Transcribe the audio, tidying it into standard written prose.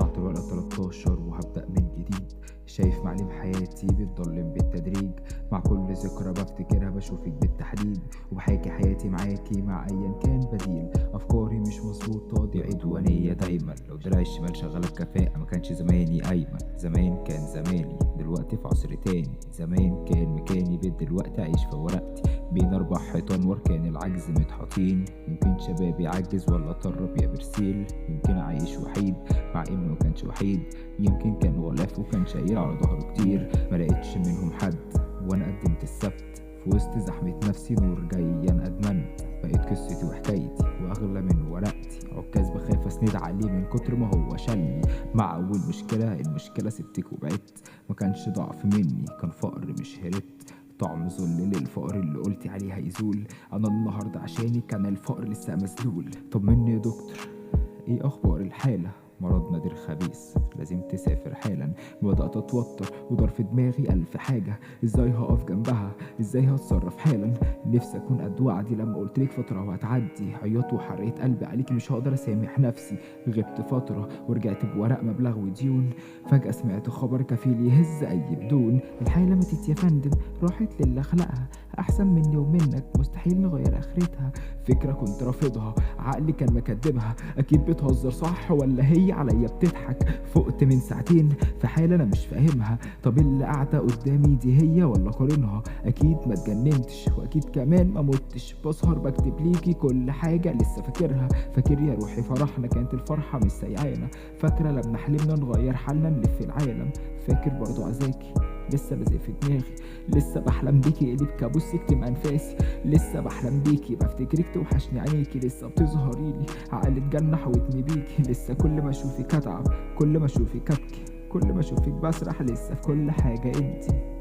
فتحت ورقة 13 وهبدأ من جديد. شايف معلم حياتي بتضلم بالتدريج، مع كل ذكرى بفتكرها بشوفك بالتحديد، وبحاكي حياتي معاكي مع ايا كان بديل. افكاري مش مظبوطة دي عدوانية دايما، لو دراعي الشمال شغالة بكفاءة ما كانش زماني ايمن. زمان كان زماني دلوقتي في عصر تاني، زمان كان مكاني بيت دلوقتي عايش في ورقتي، بين 4 حيطان واركان العجز متحاطين. يمكن شبابي عجز ولا طرب يا برسيل، يمكن اعيش وحيد مع انه مكانش وحيد، يمكن كان غلاف وكان شايل على ظهره كتير. ملقتش منهم حد وانا قدمت السبت، في وسط زحمة نفسي نور جاي انا ادمنت. بقيت قصتي وحكايتي واغلى من ورقتي، عكاز بخاف اسند عليه من كتر ما هو شلني. مع اول المشكلة سبتك وبعدت، ما كانش ضعف مني كان فقر مش هربت. طعم ذل للفقر اللي قلتي عليه هيزول، انا النهارده عشاني كان الفقر لسه مسلول. طمني يا دكتور، ايه اخبار الحالة؟ مرض نادر خبيث لازم تسافر حالا. بدأت اتوتر ودار في دماغي الف حاجة، ازاي هقف جنبها، ازاي هتصرف حالا. نفسي اكون قد وعدي لما قلتلك فترة وهتعدي، عياط وحرقت قلبي عليكي مش هقدر اسامح نفسي. غبت فترة ورجعت بورق مبلغ وديون، فجأة سمعت خبر كفيل يهز اي بدون. الحالة ماتت يا فندم، راحت للي خلقها، احسن مني ومنك مستحيل نغير اخرتها. فكرة كنت رافضها عقلي كان مكدبها، اكيد بتهزر صح ولا هي عليا بتضحك. فقت من ساعتين في حالة انا مش فاهمها، طب اللي قاعدة قدامي دي هي ولا قارنها؟ اكيد ما اتجننتش واكيد كمان ما متش، بسهر بكتب ليكي كل حاجة لسه فاكرها. فاكر يا روحي فرحنا كانت الفرحة مش سايعانا، فاكرة لما حلمنا نغير حالنا نلف العالم. فاكر برضو عزاكي لسه لازق في دماغي، لسه بحلم بيكي اللي بكابوس يكتم انفاسي. لسه بحلم بيكي بفتكرك توحشني عينيكي، لسه بتظهريلي عقلي اتجنح واتني بيكي. لسه كل ما اشوفك اتعب، كل ما اشوفك ابكي، كل ما اشوفك بسرح، لسه في كل حاجة انتي.